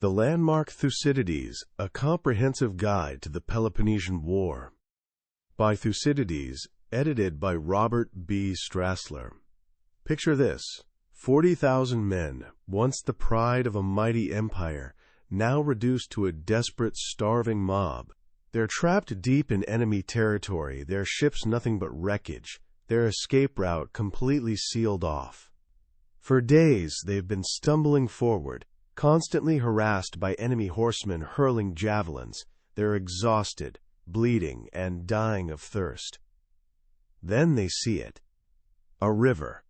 The Landmark Thucydides, A Comprehensive Guide to the Peloponnesian War, by Thucydides, edited by Robert B. Strassler. Picture this: 40,000 men, once the pride of a mighty empire, now reduced to a desperate, starving mob. They're trapped deep in enemy territory, their ships nothing but wreckage, their escape route completely sealed off. For days they've been stumbling forward, constantly harassed by enemy horsemen hurling javelins. They're exhausted, bleeding, and dying of thirst. Then they see it: a river.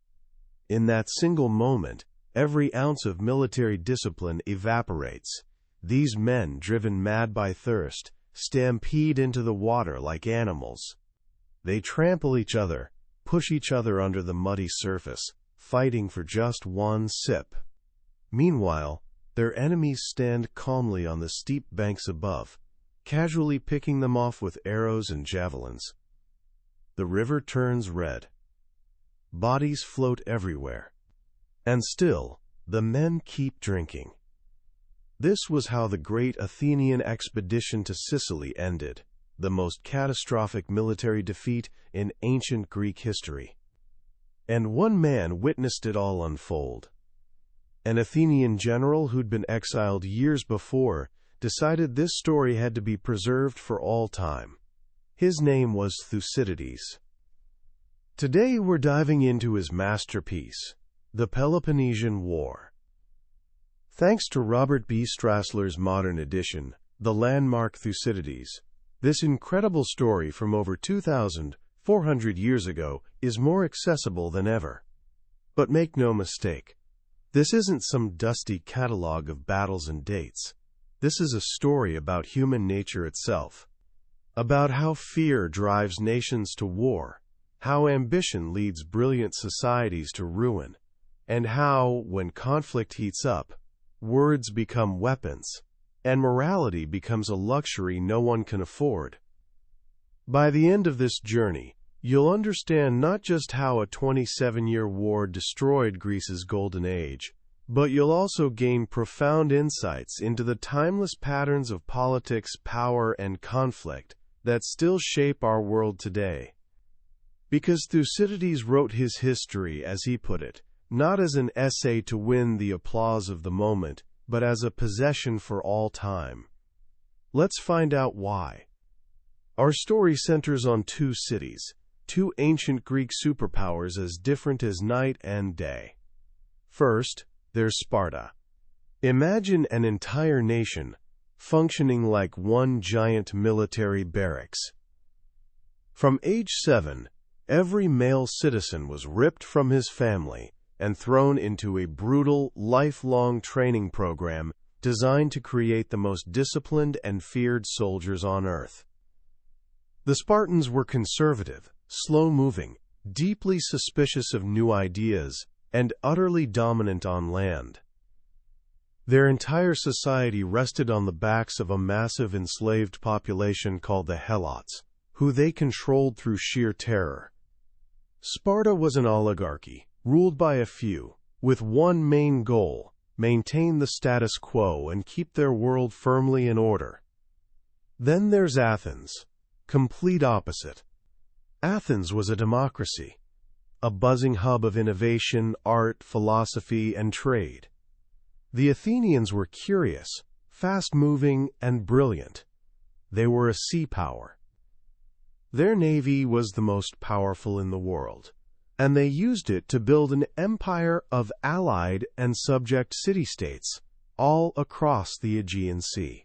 In that single moment, every ounce of military discipline evaporates. These men, driven mad by thirst, stampede into the water like animals. They trample each other, push each other under the muddy surface, fighting for just one sip. Meanwhile, their enemies stand calmly on the steep banks above, casually picking them off with arrows and javelins. The river turns red. Bodies float everywhere. And still, the men keep drinking. This was how the great Athenian expedition to Sicily ended, the most catastrophic military defeat in ancient Greek history. And one man witnessed it all unfold. An Athenian general who'd been exiled years before decided this story had to be preserved for all time. His name was Thucydides. Today we're diving into his masterpiece, the Peloponnesian War. Thanks to Robert B. Strassler's modern edition, The Landmark Thucydides, this incredible story from over 2,400 years ago is more accessible than ever. But make no mistake, this isn't some dusty catalog of battles and dates. This is a story about human nature itself, about how fear drives nations to war, how ambition leads brilliant societies to ruin, and how, when conflict heats up, words become weapons, and morality becomes a luxury no one can afford. By the end of this journey, you'll understand not just how a 27-year war destroyed Greece's golden age, but you'll also gain profound insights into the timeless patterns of politics, power, and conflict that still shape our world today. Because Thucydides wrote his history, as he put it, not as an essay to win the applause of the moment, but as a possession for all time. Let's find out why. Our story centers on two cities, two ancient Greek superpowers as different as night and day. First, there's Sparta. Imagine an entire nation functioning like one giant military barracks. From age 7, every male citizen was ripped from his family and thrown into a brutal, lifelong training program designed to create the most disciplined and feared soldiers on earth. The Spartans were conservative, slow-moving, deeply suspicious of new ideas, and utterly dominant on land. Their entire society rested on the backs of a massive enslaved population called the Helots, who they controlled through sheer terror. Sparta was an oligarchy, ruled by a few, with one main goal: maintain the status quo and keep their world firmly in order. Then there's Athens, complete opposite. Athens was a democracy, a buzzing hub of innovation, art, philosophy, and trade. The Athenians were curious, fast-moving, and brilliant. They were a sea power. Their navy was the most powerful in the world, and they used it to build an empire of allied and subject city-states, all across the Aegean Sea.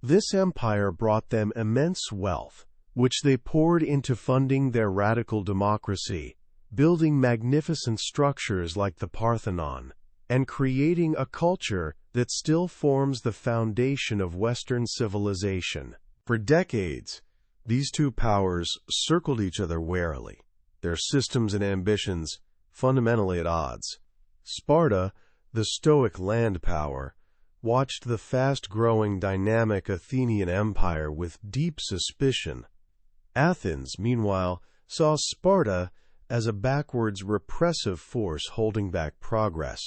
This empire brought them immense wealth, which they poured into funding their radical democracy, building magnificent structures like the Parthenon, and creating a culture that still forms the foundation of Western civilization. For decades, these two powers circled each other warily, their systems and ambitions fundamentally at odds. Sparta, the stoic land power, watched the fast-growing, dynamic Athenian empire with deep suspicion. Athens, meanwhile, saw Sparta as a backwards, repressive force holding back progress.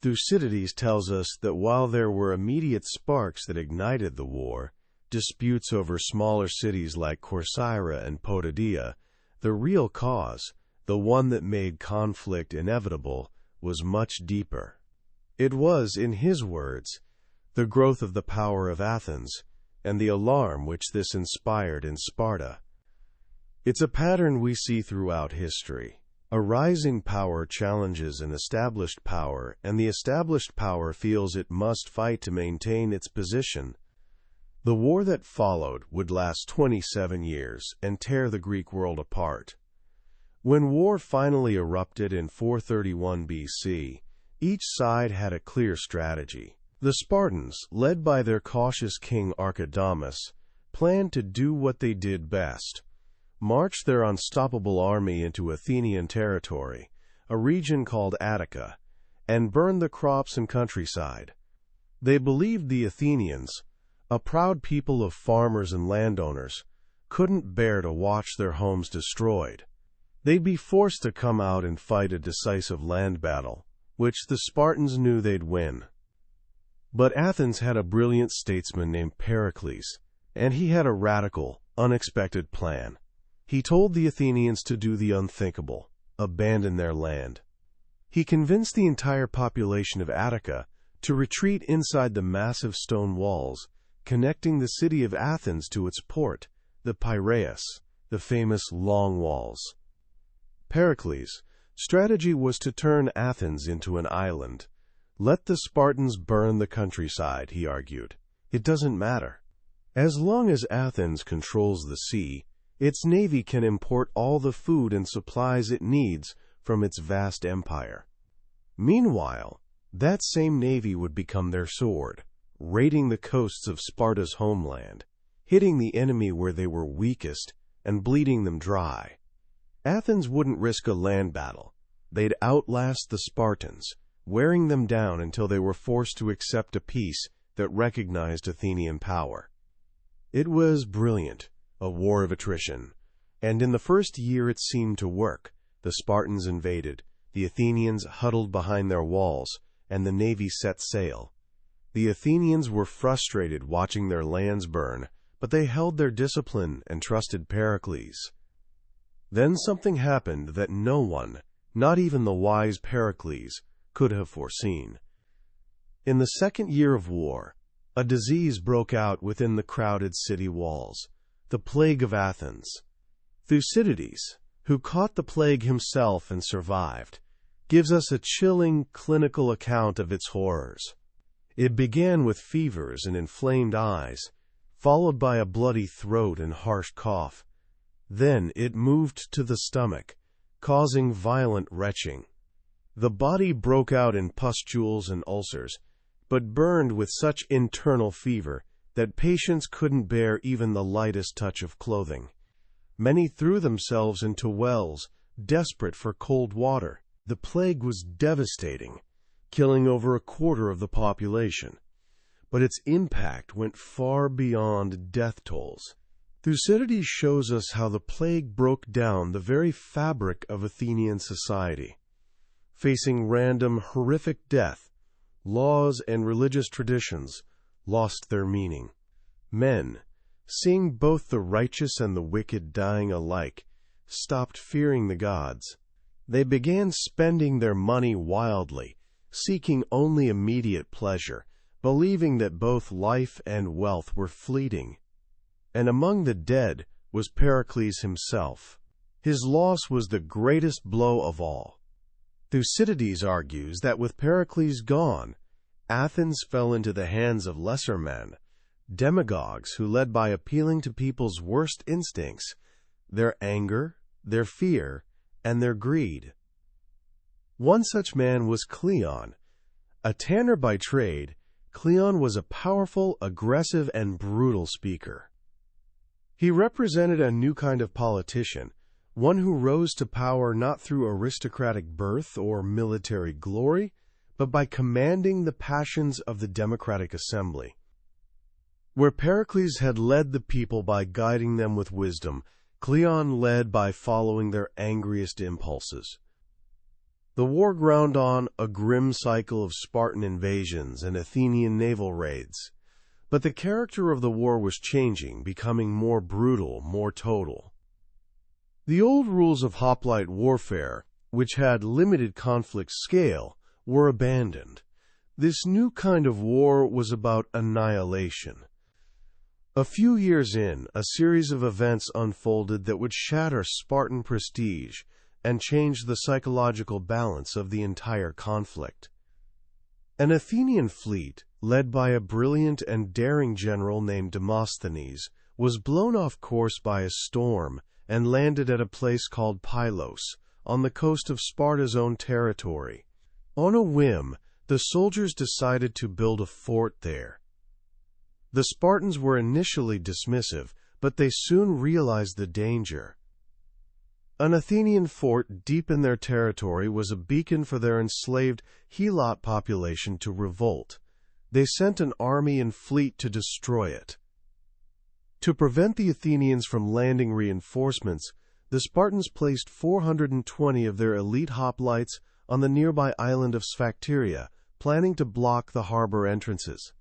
Thucydides tells us that while there were immediate sparks that ignited the war, disputes over smaller cities like Corcyra and Potidaea, the real cause, the one that made conflict inevitable, was much deeper. It was, in his words, the growth of the power of Athens and the alarm which this inspired in Sparta. It's a pattern we see throughout history. A rising power challenges an established power, and the established power feels it must fight to maintain its position. The war that followed would last 27 years and tear the Greek world apart. When war finally erupted in 431 BC, each side had a clear strategy. The Spartans, led by their cautious king Archidamus, planned to do what they did best: march their unstoppable army into Athenian territory, a region called Attica, and burn the crops and countryside. They believed the Athenians, a proud people of farmers and landowners, couldn't bear to watch their homes destroyed. They'd be forced to come out and fight a decisive land battle, which the Spartans knew they'd win. But Athens had a brilliant statesman named Pericles, and he had a radical, unexpected plan. He told the Athenians to do the unthinkable: abandon their land. He convinced the entire population of Attica to retreat inside the massive stone walls connecting the city of Athens to its port, the Piraeus, the famous Long Walls. Pericles' strategy was to turn Athens into an island. Let the Spartans burn the countryside, he argued. It doesn't matter. As long as Athens controls the sea, its navy can import all the food and supplies it needs from its vast empire. Meanwhile, that same navy would become their sword, raiding the coasts of Sparta's homeland, hitting the enemy where they were weakest and bleeding them dry. Athens wouldn't risk a land battle. They'd outlast the Spartans, wearing them down until they were forced to accept a peace that recognized Athenian power. It was brilliant, a war of attrition, and in the first year it seemed to work. The Spartans invaded, the Athenians huddled behind their walls, and the navy set sail. The Athenians were frustrated watching their lands burn, but they held their discipline and trusted Pericles. Then something happened that no one, not even the wise Pericles, could have foreseen. In the second year of war, a disease broke out within the crowded city walls: the plague of Athens. Thucydides, who caught the plague himself and survived, gives us a chilling clinical account of its horrors. It began with fevers and inflamed eyes, followed by a bloody throat and harsh cough. Then it moved to the stomach, causing violent retching. The body broke out in pustules and ulcers, but burned with such internal fever that patients couldn't bear even the lightest touch of clothing. Many threw themselves into wells, desperate for cold water. The plague was devastating, killing over a quarter of the population, but its impact went far beyond death tolls. Thucydides shows us how the plague broke down the very fabric of Athenian society. Facing random, horrific death, laws and religious traditions lost their meaning. Men, seeing both the righteous and the wicked dying alike, stopped fearing the gods. They began spending their money wildly, seeking only immediate pleasure, believing that both life and wealth were fleeting. And among the dead was Pericles himself. His loss was the greatest blow of all. Thucydides argues that with Pericles gone, Athens fell into the hands of lesser men, demagogues who led by appealing to people's worst instincts, their anger, their fear, and their greed. One such man was Cleon. A tanner by trade, Cleon was a powerful, aggressive, and brutal speaker. He represented a new kind of politician, one who rose to power not through aristocratic birth or military glory, but by commanding the passions of the democratic assembly. Where Pericles had led the people by guiding them with wisdom, Cleon led by following their angriest impulses. The war ground on a grim cycle of Spartan invasions and Athenian naval raids. But the character of the war was changing, becoming more brutal, more total. The old rules of hoplite warfare, which had limited conflict scale, were abandoned. This new kind of war was about annihilation. A few years in, a series of events unfolded that would shatter Spartan prestige and change the psychological balance of the entire conflict. An Athenian fleet, led by a brilliant and daring general named Demosthenes, was blown off course by a storm and landed at a place called Pylos, on the coast of Sparta's own territory. On a whim, the soldiers decided to build a fort there. The Spartans were initially dismissive, but they soon realized the danger. An Athenian fort deep in their territory was a beacon for their enslaved Helot population to revolt. They sent an army and fleet to destroy it. To prevent the Athenians from landing reinforcements, the Spartans placed 420 of their elite hoplites on the nearby island of Sphacteria, planning to block the harbor entrances.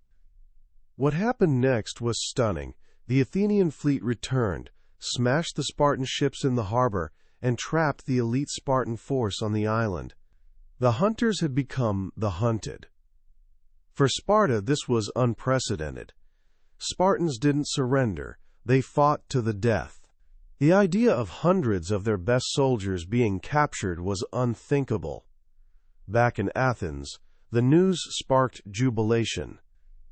What happened next was stunning. The Athenian fleet returned, smashed the Spartan ships in the harbor, and trapped the elite Spartan force on the island. The hunters had become the hunted. For Sparta, this was unprecedented. Spartans didn't surrender. They fought to the death. The idea of hundreds of their best soldiers being captured was unthinkable. Back in Athens, the news sparked jubilation.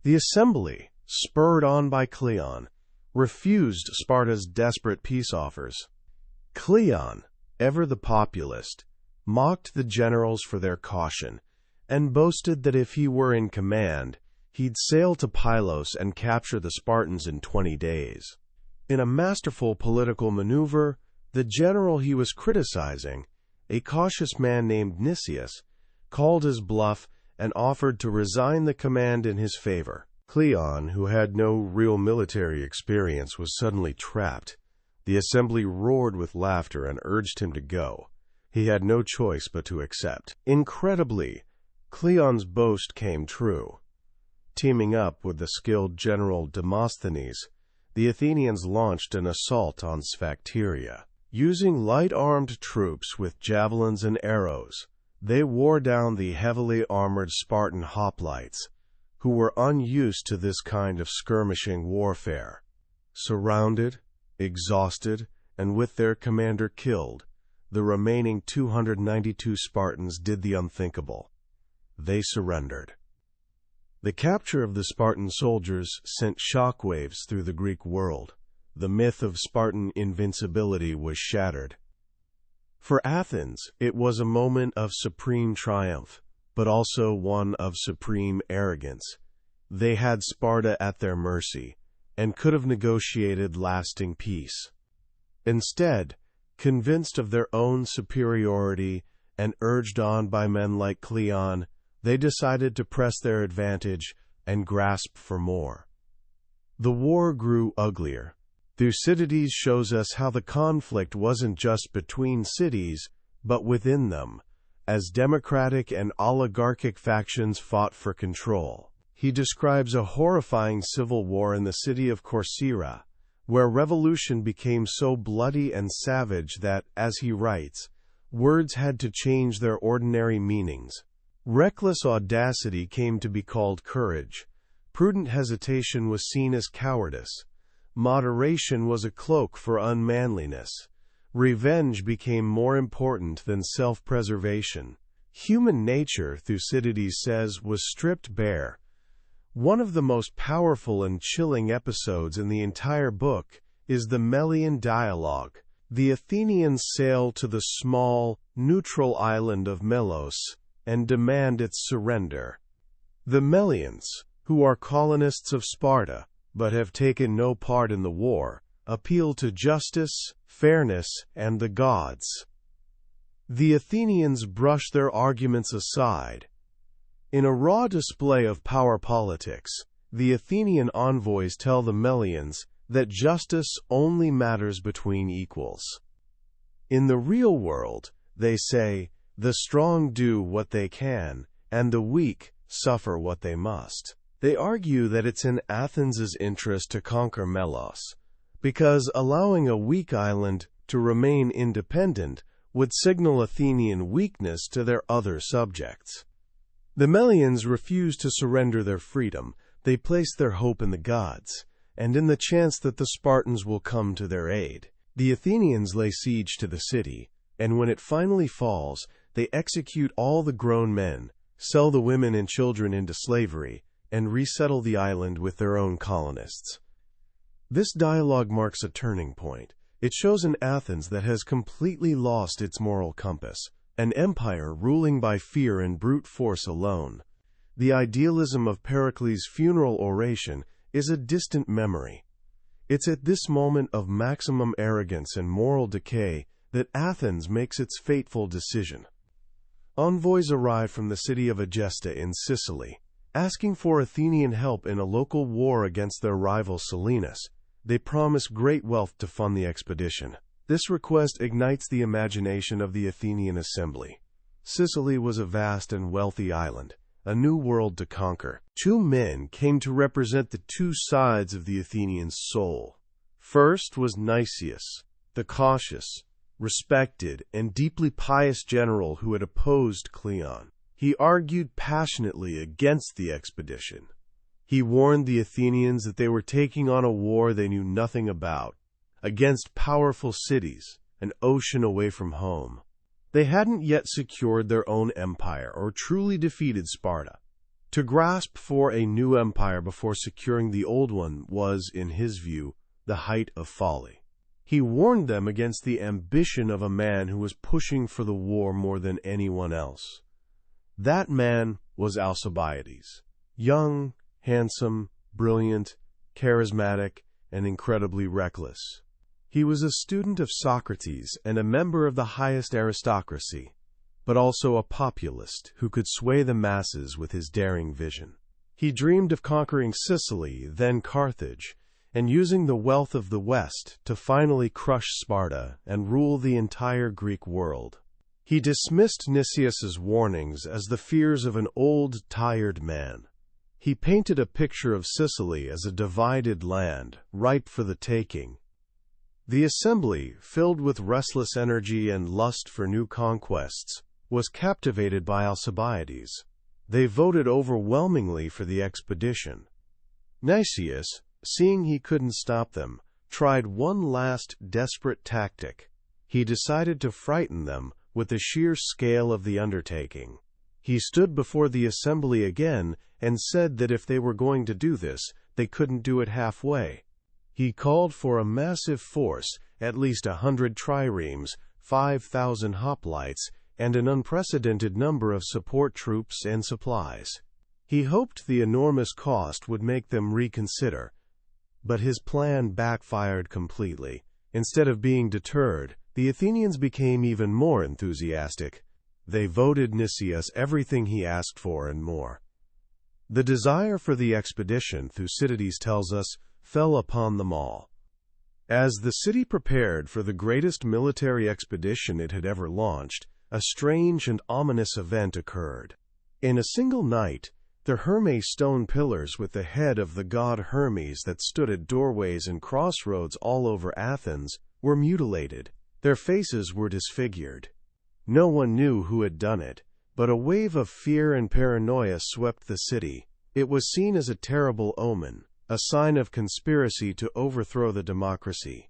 The assembly, spurred on by Cleon, refused Sparta's desperate peace offers. Cleon, ever the populist, mocked the generals for their caution, and boasted that if he were in command, he'd sail to Pylos and capture the Spartans in 20 days. In a masterful political maneuver, the general he was criticizing, a cautious man named Nicias, called his bluff and offered to resign the command in his favor. Cleon, who had no real military experience, was suddenly trapped. The assembly roared with laughter and urged him to go. He had no choice but to accept. Incredibly, Cleon's boast came true. Teaming up with the skilled general Demosthenes, the Athenians launched an assault on Sphacteria. Using light-armed troops with javelins and arrows, they wore down the heavily armored Spartan hoplites, who were unused to this kind of skirmishing warfare. Surrounded, exhausted, and with their commander killed, the remaining 292 Spartans did the unthinkable. They surrendered. The capture of the Spartan soldiers sent shockwaves through the Greek world. The myth of Spartan invincibility was shattered. For Athens, it was a moment of supreme triumph, but also one of supreme arrogance. They had Sparta at their mercy, and could have negotiated lasting peace. Instead, convinced of their own superiority and urged on by men like Cleon, they decided to press their advantage and grasp for more. The war grew uglier. Thucydides shows us how the conflict wasn't just between cities, but within them, as democratic and oligarchic factions fought for control. He describes a horrifying civil war in the city of Corcyra, where revolution became so bloody and savage that, as he writes, words had to change their ordinary meanings. Reckless audacity came to be called courage. Prudent hesitation was seen as cowardice. Moderation was a cloak for unmanliness. Revenge became more important than self-preservation. Human nature, Thucydides says, was stripped bare. One of the most powerful and chilling episodes in the entire book is the Melian dialogue. The Athenians sail to the small, neutral island of Melos and demand its surrender. The Melians, who are colonists of Sparta, but have taken no part in the war, appeal to justice, fairness, and the gods. The Athenians brush their arguments aside. In a raw display of power politics, the Athenian envoys tell the Melians that justice only matters between equals. In the real world, they say, The strong do what they can, and the weak suffer what they must. They argue that it's in Athens' interest to conquer Melos, because allowing a weak island to remain independent would signal Athenian weakness to their other subjects. The Melians refuse to surrender their freedom. They place their hope in the gods, and in the chance that the Spartans will come to their aid. The Athenians lay siege to the city, and when it finally falls, they execute all the grown men, sell the women and children into slavery, and resettle the island with their own colonists. This dialogue marks a turning point. It shows an Athens that has completely lost its moral compass, an empire ruling by fear and brute force alone. The idealism of Pericles' funeral oration is a distant memory. It's at this moment of maximum arrogance and moral decay that Athens makes its fateful decision. Envoys arrive from the city of Egesta in Sicily, asking for Athenian help in a local war against their rival Selinus. They promise great wealth to fund the expedition. This request ignites the imagination of the Athenian assembly. Sicily was a vast and wealthy island, a new world to conquer. Two men came to represent the two sides of the Athenian soul. First was Nicias, the cautious, respected, and deeply pious general who had opposed Cleon. He argued passionately against the expedition. He warned the Athenians that they were taking on a war they knew nothing about, against powerful cities, an ocean away from home. They hadn't yet secured their own empire or truly defeated Sparta. To grasp for a new empire before securing the old one was, in his view, the height of folly. He warned them against the ambition of a man who was pushing for the war more than anyone else. That man was Alcibiades, young, handsome, brilliant, charismatic, and incredibly reckless. He was a student of Socrates and a member of the highest aristocracy, but also a populist who could sway the masses with his daring vision. He dreamed of conquering Sicily, then Carthage, and using the wealth of the West to finally crush Sparta and rule the entire Greek world. He dismissed Nicias's warnings as the fears of an old, tired man. He painted a picture of Sicily as a divided land, ripe for the taking. The assembly, filled with restless energy and lust for new conquests, was captivated by Alcibiades. They voted overwhelmingly for the expedition. Nicias, seeing he couldn't stop them, tried one last desperate tactic. He decided to frighten them with the sheer scale of the undertaking. He stood before the assembly again and said that if they were going to do this, they couldn't do it halfway. He called for a massive force, at least 100 triremes, 5,000 hoplites, and an unprecedented number of support troops and supplies. He hoped the enormous cost would make them reconsider, but his plan backfired completely. Instead of being deterred, the Athenians became even more enthusiastic. They voted Nicias everything he asked for and more. The desire for the expedition, Thucydides tells us, fell upon them all. As the city prepared for the greatest military expedition it had ever launched, a strange and ominous event occurred. In a single night, the Hermes stone pillars with the head of the god Hermes that stood at doorways and crossroads all over Athens were mutilated. Their faces were disfigured. No one knew who had done it, but a wave of fear and paranoia swept the city. It was seen as a terrible omen, a sign of conspiracy to overthrow the democracy.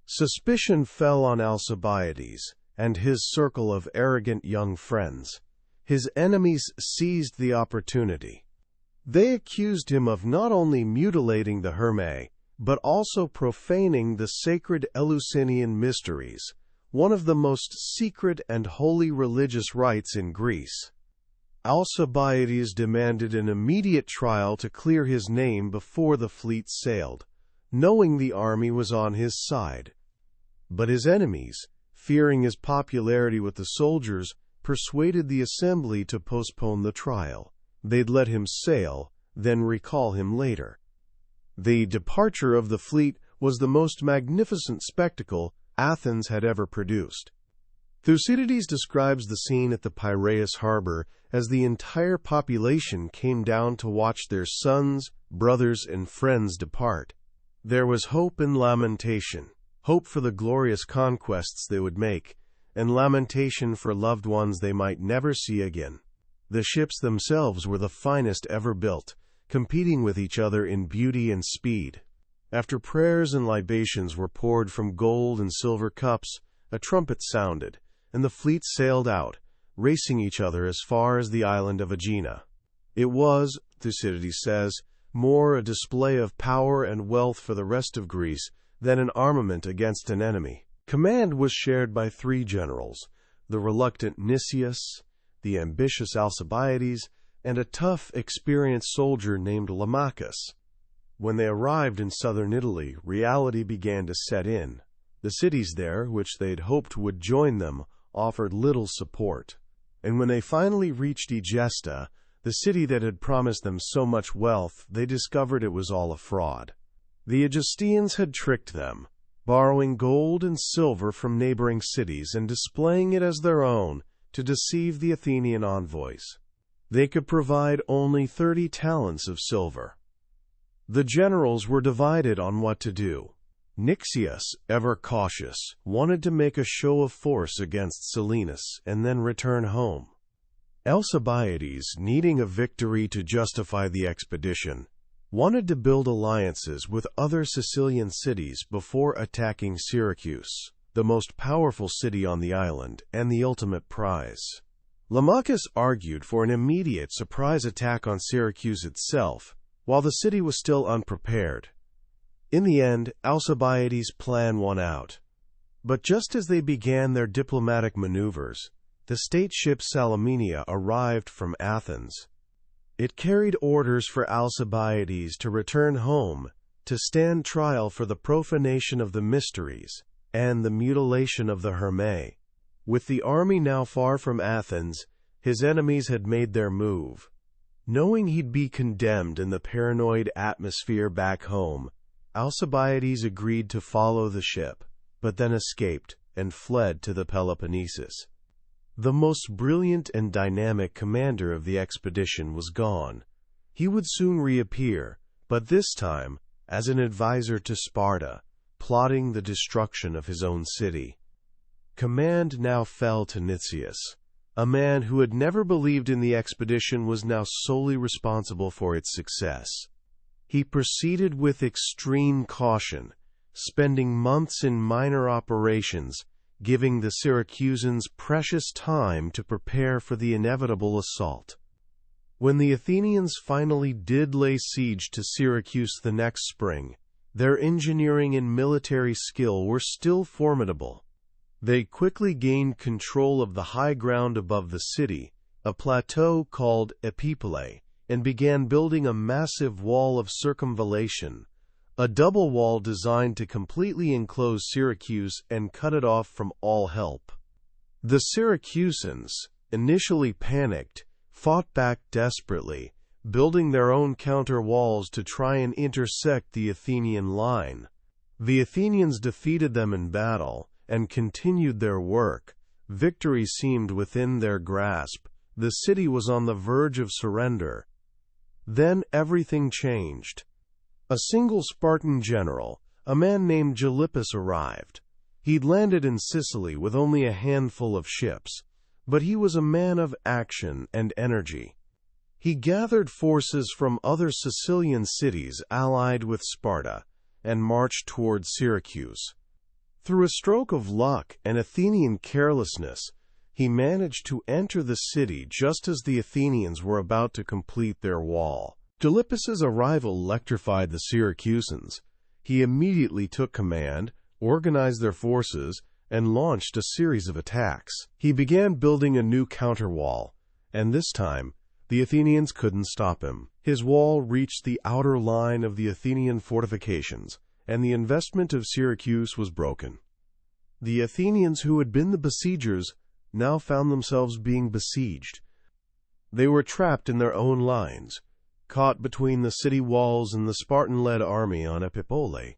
Suspicion fell on Alcibiades and his circle of arrogant young friends. His enemies seized the opportunity. They accused him of not only mutilating the Hermes, but also profaning the sacred Eleusinian mysteries, one of the most secret and holy religious rites in Greece. Alcibiades demanded an immediate trial to clear his name before the fleet sailed, knowing the army was on his side. But his enemies, fearing his popularity with the soldiers, persuaded the assembly to postpone the trial. They'd let him sail, then recall him later. The departure of the fleet was the most magnificent spectacle Athens had ever produced. Thucydides describes the scene at the Piraeus harbor as the entire population came down to watch their sons, brothers, and friends depart. There was hope and lamentation, hope for the glorious conquests they would make, and lamentation for loved ones they might never see again. The ships themselves were the finest ever built, competing with each other in beauty and speed. After prayers and libations were poured from gold and silver cups, a trumpet sounded, and the fleet sailed out, racing each other as far as the island of Aegina. It was, Thucydides says, more a display of power and wealth for the rest of Greece than an armament against an enemy. Command was shared by 3 generals, the reluctant Nicias, the ambitious Alcibiades, and a tough, experienced soldier named Lamachus. When they arrived in southern Italy, reality began to set in. The cities there, which they'd hoped would join them, offered little support. And when they finally reached Egesta, the city that had promised them so much wealth, they discovered it was all a fraud. The Egestians had tricked them, borrowing gold and silver from neighboring cities and displaying it as their own to deceive the Athenian envoys. They could provide only 30 talents of silver. The generals were divided on what to do. Nixius, ever cautious, wanted to make a show of force against Selinus and then return home. Alcibiades, needing a victory to justify the expedition, wanted to build alliances with other Sicilian cities before attacking Syracuse, the most powerful city on the island and the ultimate prize. Lamachus argued for an immediate surprise attack on Syracuse itself, while the city was still unprepared. In the end, Alcibiades' plan won out. But just as they began their diplomatic maneuvers, the state ship Salamina arrived from Athens. It carried orders for Alcibiades to return home to stand trial for the profanation of the mysteries and the mutilation of the Hermae. With the army now far from Athens, his enemies had made their move. Knowing he'd be condemned in the paranoid atmosphere back home, Alcibiades agreed to follow the ship, but then escaped and fled to the Peloponnesus. The most brilliant and dynamic commander of the expedition was gone. He would soon reappear, but this time as an advisor to Sparta, plotting the destruction of his own city. Command now fell to Nicias. A man who had never believed in the expedition was now solely responsible for its success. He proceeded with extreme caution, spending months in minor operations, giving the Syracusans precious time to prepare for the inevitable assault. When the Athenians finally did lay siege to Syracuse the next spring, their engineering and military skill were still formidable. They quickly gained control of the high ground above the city, a plateau called Epipolae, and began building a massive wall of circumvallation, a double wall designed to completely enclose Syracuse and cut it off from all help. The Syracusans, initially panicked, fought back desperately, building their own counter walls to try and intersect the Athenian line. The Athenians defeated them in battle and continued their work. Victory seemed within their grasp. The city was on the verge of surrender. Then everything changed. A single Spartan general, a man named Gylippus, arrived. He'd landed in Sicily with only a handful of ships, but he was a man of action and energy. He gathered forces from other Sicilian cities allied with Sparta and marched toward Syracuse. Through a stroke of luck and Athenian carelessness, he managed to enter the city just as the Athenians were about to complete their wall. Gylippus's arrival electrified the Syracusans. He immediately took command, organized their forces, and launched a series of attacks. He began building a new counterwall, and this time, the Athenians couldn't stop him. His wall reached the outer line of the Athenian fortifications, and the investment of Syracuse was broken. The Athenians who had been the besiegers now found themselves being besieged. They were trapped in their own lines, caught between the city walls and the Spartan-led army on Epipolae.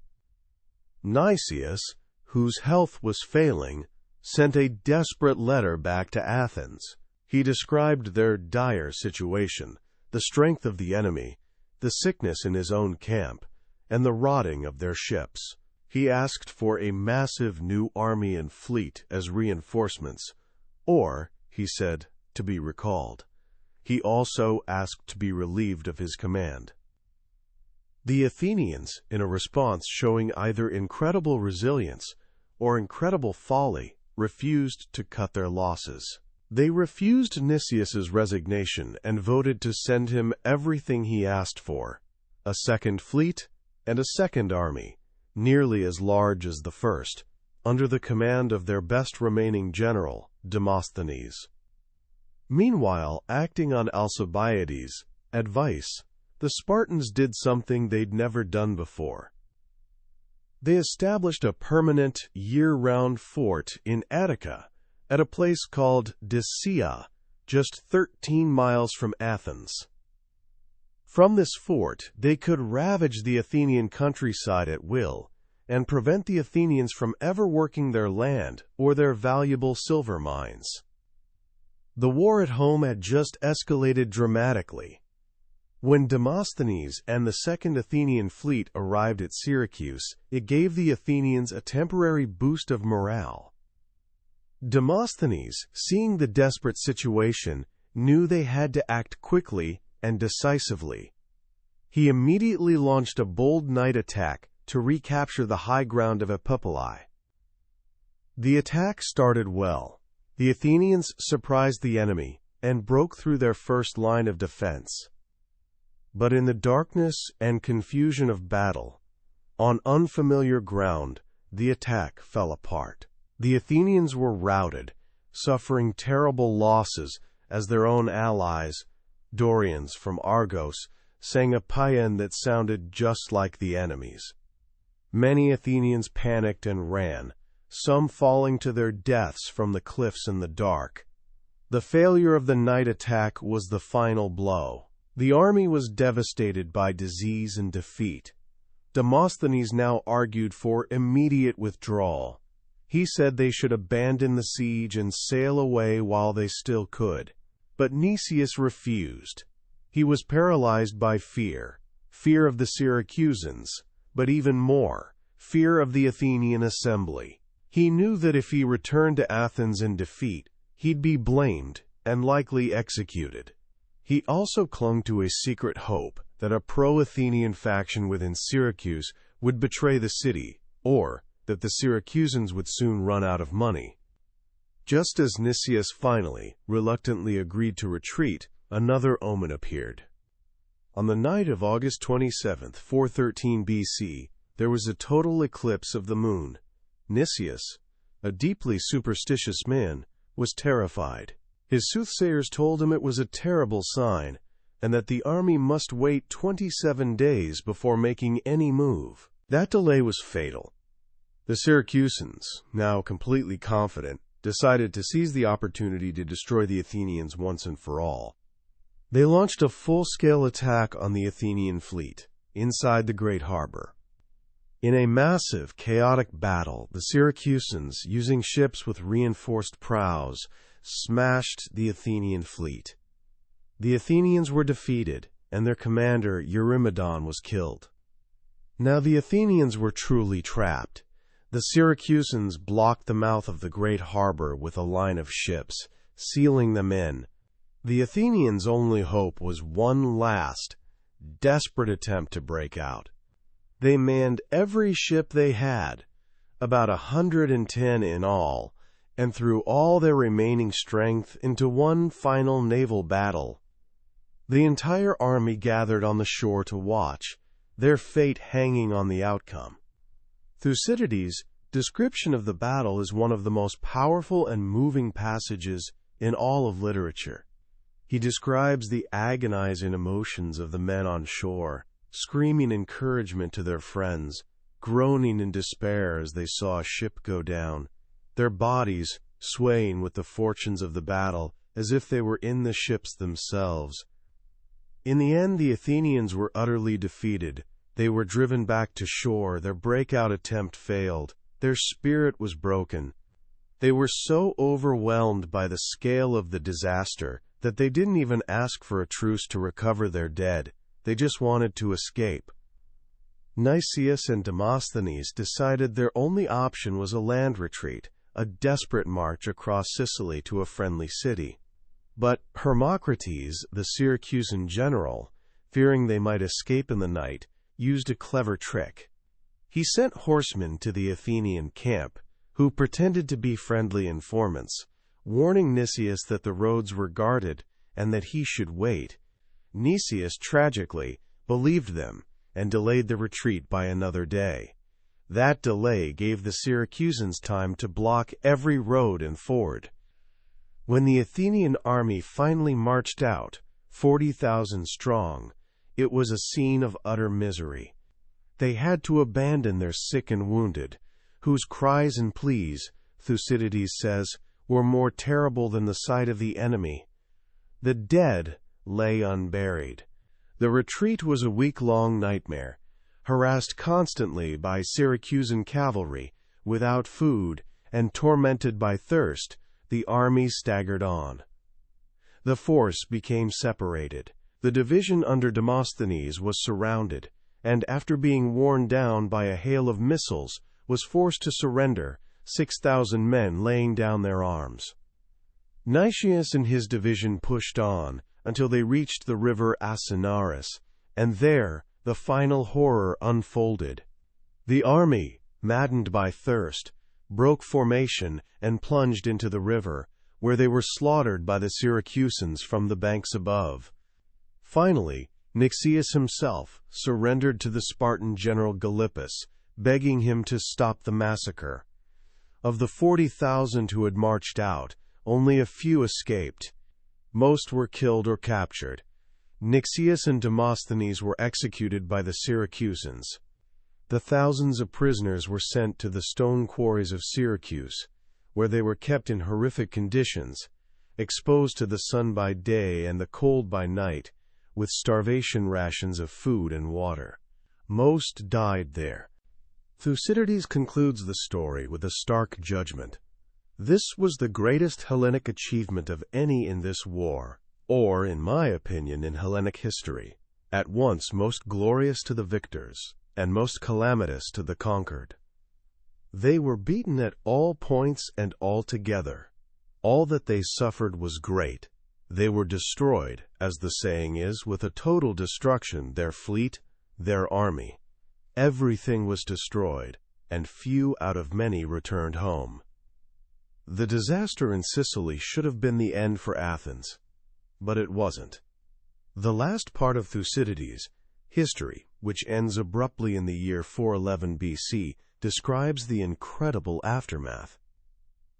Nicias, whose health was failing, sent a desperate letter back to Athens. He described their dire situation, the strength of the enemy, the sickness in his own camp, and the rotting of their ships. He asked for a massive new army and fleet as reinforcements, or, he said, to be recalled. He also asked to be relieved of his command. The Athenians, in a response showing either incredible resilience or incredible folly, refused to cut their losses. They refused Nicias's resignation and voted to send him everything he asked for: a second fleet and a second army, nearly as large as the first, under the command of their best remaining general, Demosthenes. Meanwhile, acting on Alcibiades' advice, the Spartans did something they'd never done before. They established a permanent, year-round fort in Attica, at a place called Diceia, just 13 miles from Athens. From this fort, they could ravage the Athenian countryside at will, and prevent the Athenians from ever working their land or their valuable silver mines. The war at home had just escalated dramatically. When Demosthenes and the Second Athenian Fleet arrived at Syracuse, it gave the Athenians a temporary boost of morale. Demosthenes, seeing the desperate situation, knew they had to act quickly and decisively. He immediately launched a bold night attack to recapture the high ground of Epipolae. The attack started well. The Athenians surprised the enemy and broke through their first line of defense. But in the darkness and confusion of battle, on unfamiliar ground, the attack fell apart. The Athenians were routed, suffering terrible losses as their own allies, Dorians from Argos, sang a paean that sounded just like the enemy's. Many Athenians panicked and ran, some falling to their deaths from the cliffs in the dark. The failure of the night attack was the final blow. The army was devastated by disease and defeat. Demosthenes now argued for immediate withdrawal. He said they should abandon the siege and sail away while they still could. But Nicias refused. He was paralyzed by fear of the Syracusans, but even more, fear of the Athenian assembly. He knew that if he returned to Athens in defeat, he'd be blamed and likely executed. He also clung to a secret hope that a pro-Athenian faction within Syracuse would betray the city, or that the Syracusans would soon run out of money. Just as Nicias finally, reluctantly agreed to retreat, another omen appeared. On the night of August 27, 413 BC, there was a total eclipse of the moon. Nicias, a deeply superstitious man, was terrified. His soothsayers told him it was a terrible sign, and that the army must wait 27 days before making any move. That delay was fatal. The Syracusans, now completely confident, decided to seize the opportunity to destroy the Athenians once and for all. They launched a full-scale attack on the Athenian fleet, inside the great harbor. In a massive, chaotic battle, the Syracusans, using ships with reinforced prows, smashed the Athenian fleet. The Athenians were defeated, and their commander, Eurymedon, was killed. Now the Athenians were truly trapped. The Syracusans blocked the mouth of the great harbor with a line of ships, sealing them in. The Athenians' only hope was one last, desperate attempt to break out. They manned every ship they had, about 110 in all, and threw all their remaining strength into one final naval battle. The entire army gathered on the shore to watch, their fate hanging on the outcome. Thucydides' description of the battle is one of the most powerful and moving passages in all of literature. He describes the agonizing emotions of the men on shore, screaming encouragement to their friends, groaning in despair as they saw a ship go down, their bodies swaying with the fortunes of the battle as if they were in the ships themselves. In the end, the Athenians were utterly defeated. They were driven back to shore, their breakout attempt failed, their spirit was broken. They were so overwhelmed by the scale of the disaster that they didn't even ask for a truce to recover their dead. They just wanted to escape. Nicias and Demosthenes decided their only option was a land retreat, a desperate march across Sicily to a friendly city. But Hermocrates, the Syracusan general, fearing they might escape in the night, used a clever trick. He sent horsemen to the Athenian camp, who pretended to be friendly informants, warning Nicias that the roads were guarded and that he should wait. Nicias, tragically, believed them and delayed the retreat by another day. That delay gave the Syracusans time to block every road and ford. When the Athenian army finally marched out, 40,000 strong, it was a scene of utter misery. They had to abandon their sick and wounded, whose cries and pleas, Thucydides says, were more terrible than the sight of the enemy. The dead lay unburied. The retreat was a week-long nightmare. Harassed constantly by Syracusan cavalry, without food, and tormented by thirst, the army staggered on. The force became separated. The division under Demosthenes was surrounded, and after being worn down by a hail of missiles, was forced to surrender, 6,000 men laying down their arms. Nicias and his division pushed on until they reached the river Asinaris, and there the final horror unfolded. The army, maddened by thirst, broke formation and plunged into the river, where they were slaughtered by the Syracusans from the banks above. Finally, Nixius himself surrendered to the Spartan general Gylippus, begging him to stop the massacre. Of the 40,000 who had marched out, only a few escaped. Most were killed or captured. Nixius and Demosthenes were executed by the Syracusans. The thousands of prisoners were sent to the stone quarries of Syracuse, where they were kept in horrific conditions, exposed to the sun by day and the cold by night, with starvation rations of food and water. Most died there. Thucydides concludes the story with a stark judgment. This was the greatest Hellenic achievement of any in this war, or, in my opinion, in Hellenic history, at once most glorious to the victors and most calamitous to the conquered. They were beaten at all points and all together. All that they suffered was great. They were destroyed, as the saying is, with a total destruction, their fleet, their army. Everything was destroyed, and few out of many returned home. The disaster in Sicily should have been the end for Athens, but it wasn't. The last part of Thucydides' history, which ends abruptly in the year 411 BC, describes the incredible aftermath.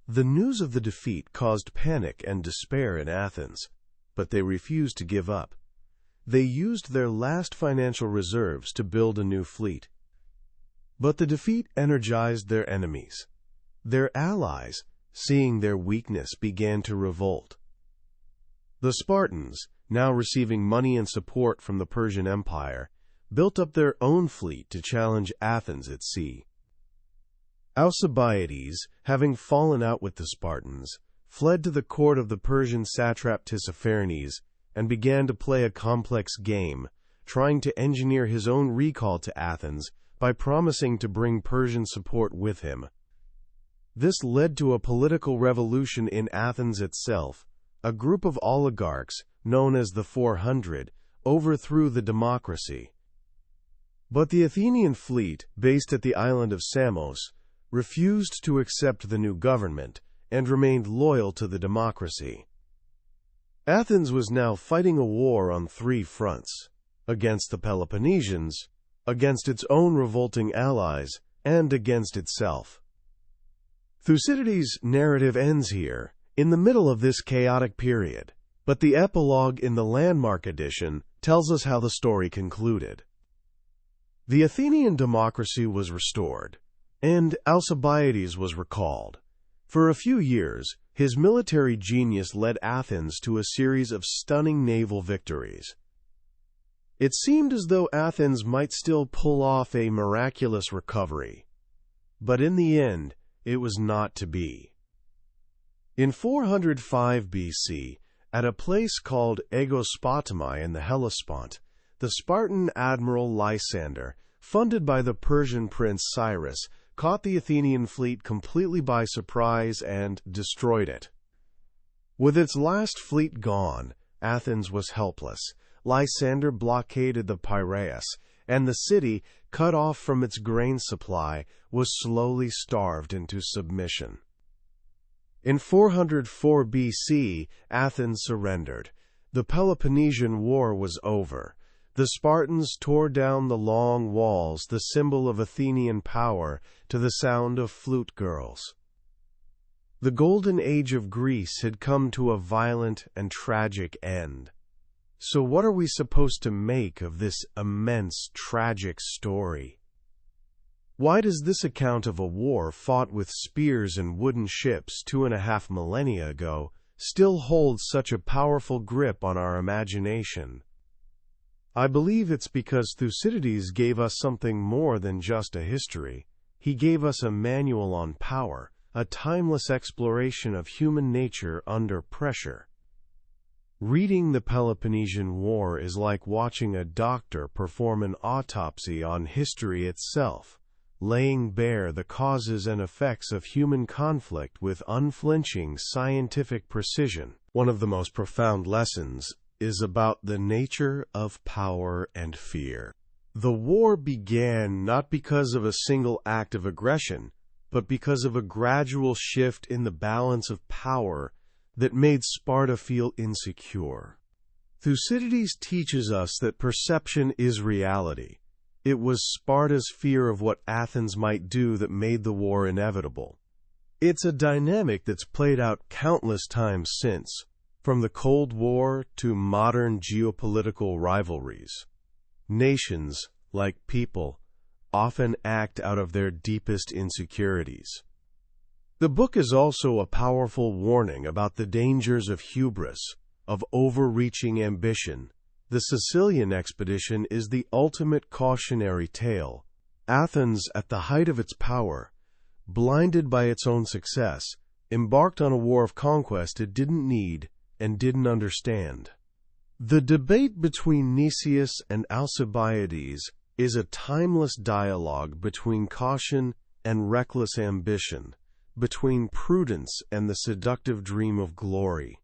The news of the defeat caused panic and despair in Athens, but they refused to give up. They used their last financial reserves to build a new fleet. But the defeat energized their enemies. Their allies, seeing their weakness, began to revolt. The Spartans, now receiving money and support from the Persian Empire, built up their own fleet to challenge Athens at sea. Alcibiades, having fallen out with the Spartans, fled to the court of the Persian satrap Tissaphernes and began to play a complex game, trying to engineer his own recall to Athens by promising to bring Persian support with him. This led to a political revolution in Athens itself. A group of oligarchs, known as the 400, overthrew the democracy. But the Athenian fleet, based at the island of Samos, refused to accept the new government and remained loyal to the democracy. Athens was now fighting a war on three fronts: against the Peloponnesians, against its own revolting allies, and against itself. Thucydides' narrative ends here, in the middle of this chaotic period, but the epilogue in the Landmark edition tells us how the story concluded. The Athenian democracy was restored, and Alcibiades was recalled. For a few years, his military genius led Athens to a series of stunning naval victories. It seemed as though Athens might still pull off a miraculous recovery. But in the end, it was not to be. In 405 BC, at a place called Aegospotami in the Hellespont, the Spartan admiral Lysander, funded by the Persian prince Cyrus, caught the Athenian fleet completely by surprise and destroyed it. With its last fleet gone, Athens was helpless. Lysander blockaded the Piraeus, and the city, cut off from its grain supply, was slowly starved into submission. In 404 BC, Athens surrendered. The Peloponnesian War was over. The Spartans tore down the long walls, the symbol of Athenian power, to the sound of flute girls. The golden age of Greece had come to a violent and tragic end. So what are we supposed to make of this immense, tragic story? Why does this account of a war fought with spears and wooden ships 2.5 millennia ago still hold such a powerful grip on our imagination? I believe it's because Thucydides gave us something more than just a history. He gave us a manual on power, a timeless exploration of human nature under pressure. Reading the Peloponnesian War is like watching a doctor perform an autopsy on history itself, laying bare the causes and effects of human conflict with unflinching scientific precision. One of the most profound lessons is about the nature of power and fear. The war began not because of a single act of aggression, but because of a gradual shift in the balance of power that made Sparta feel insecure. Thucydides teaches us that perception is reality. It was Sparta's fear of what Athens might do that made the war inevitable. It's a dynamic that's played out countless times since, from the Cold War to modern geopolitical rivalries. Nations, like people, often act out of their deepest insecurities. The book is also a powerful warning about the dangers of hubris, of overreaching ambition. The Sicilian expedition is the ultimate cautionary tale. Athens, at the height of its power, blinded by its own success, embarked on a war of conquest it didn't need and didn't understand. The debate between Nicias and Alcibiades is a timeless dialogue between caution and reckless ambition, between prudence and the seductive dream of glory.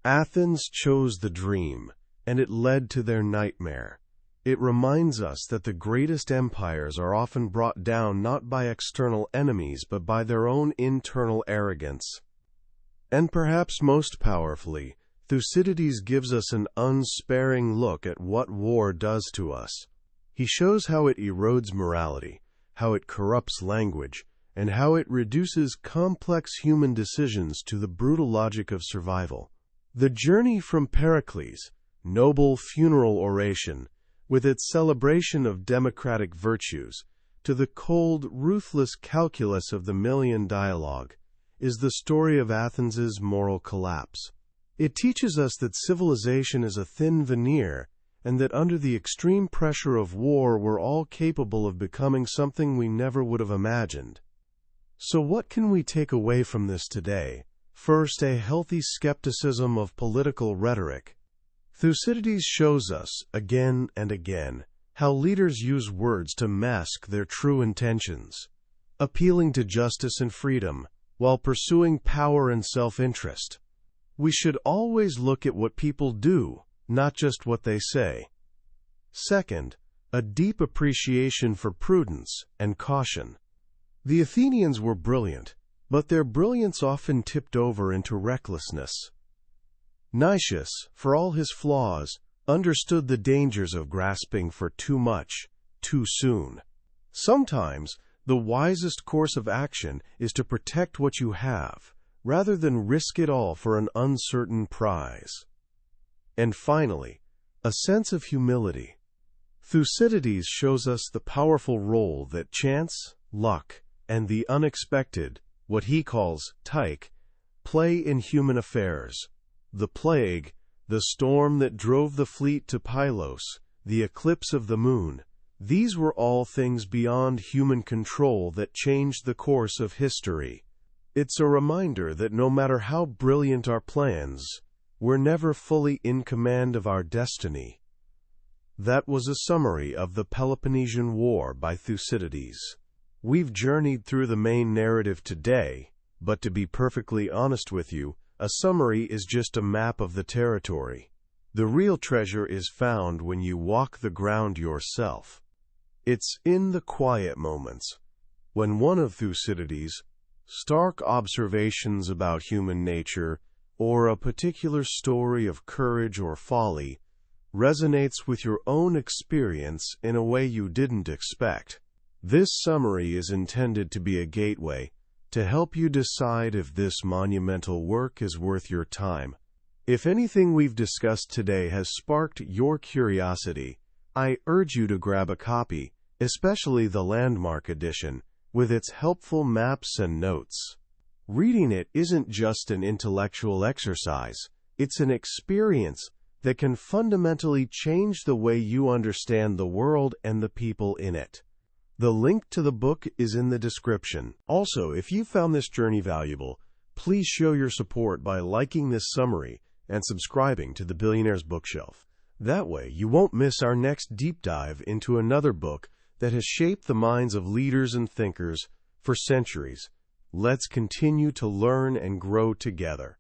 Athens chose the dream, and it led to their nightmare. It reminds us that the greatest empires are often brought down not by external enemies but by their own internal arrogance. And perhaps most powerfully, Thucydides gives us an unsparing look at what war does to us. He shows how it erodes morality, how it corrupts language, and how it reduces complex human decisions to the brutal logic of survival. The journey from Pericles' noble funeral oration, with its celebration of democratic virtues, to the cold, ruthless calculus of the Million Dialogue, is the story of Athens's moral collapse. It teaches us that civilization is a thin veneer, and that under the extreme pressure of war we're all capable of becoming something we never would have imagined. So what can we take away from this today? First, a healthy skepticism of political rhetoric. Thucydides shows us, again and again, how leaders use words to mask their true intentions, appealing to justice and freedom, while pursuing power and self-interest. We should always look at what people do, not just what they say. Second, a deep appreciation for prudence and caution. The Athenians were brilliant, but their brilliance often tipped over into recklessness. Nicias, for all his flaws, understood the dangers of grasping for too much, too soon. Sometimes, the wisest course of action is to protect what you have, rather than risk it all for an uncertain prize. And finally, a sense of humility. Thucydides shows us the powerful role that chance, luck, and the unexpected, what he calls tyche, play in human affairs. The plague, the storm that drove the fleet to Pylos, the eclipse of the moon, these were all things beyond human control that changed the course of history. It's a reminder that no matter how brilliant our plans, we're never fully in command of our destiny. That was a summary of the Peloponnesian War by Thucydides. We've journeyed through the main narrative today, but to be perfectly honest with you, a summary is just a map of the territory. The real treasure is found when you walk the ground yourself. It's in the quiet moments, when one of Thucydides' stark observations about human nature, or a particular story of courage or folly, resonates with your own experience in a way you didn't expect. This summary is intended to be a gateway to help you decide if this monumental work is worth your time. If anything we've discussed today has sparked your curiosity, I urge you to grab a copy, especially the Landmark edition, with its helpful maps and notes. Reading it isn't just an intellectual exercise, it's an experience that can fundamentally change the way you understand the world and the people in it. The link to the book is in the description. Also, if you found this journey valuable, please show your support by liking this summary and subscribing to the Billionaire's Bookshelf. That way, you won't miss our next deep dive into another book that has shaped the minds of leaders and thinkers for centuries. Let's continue to learn and grow together.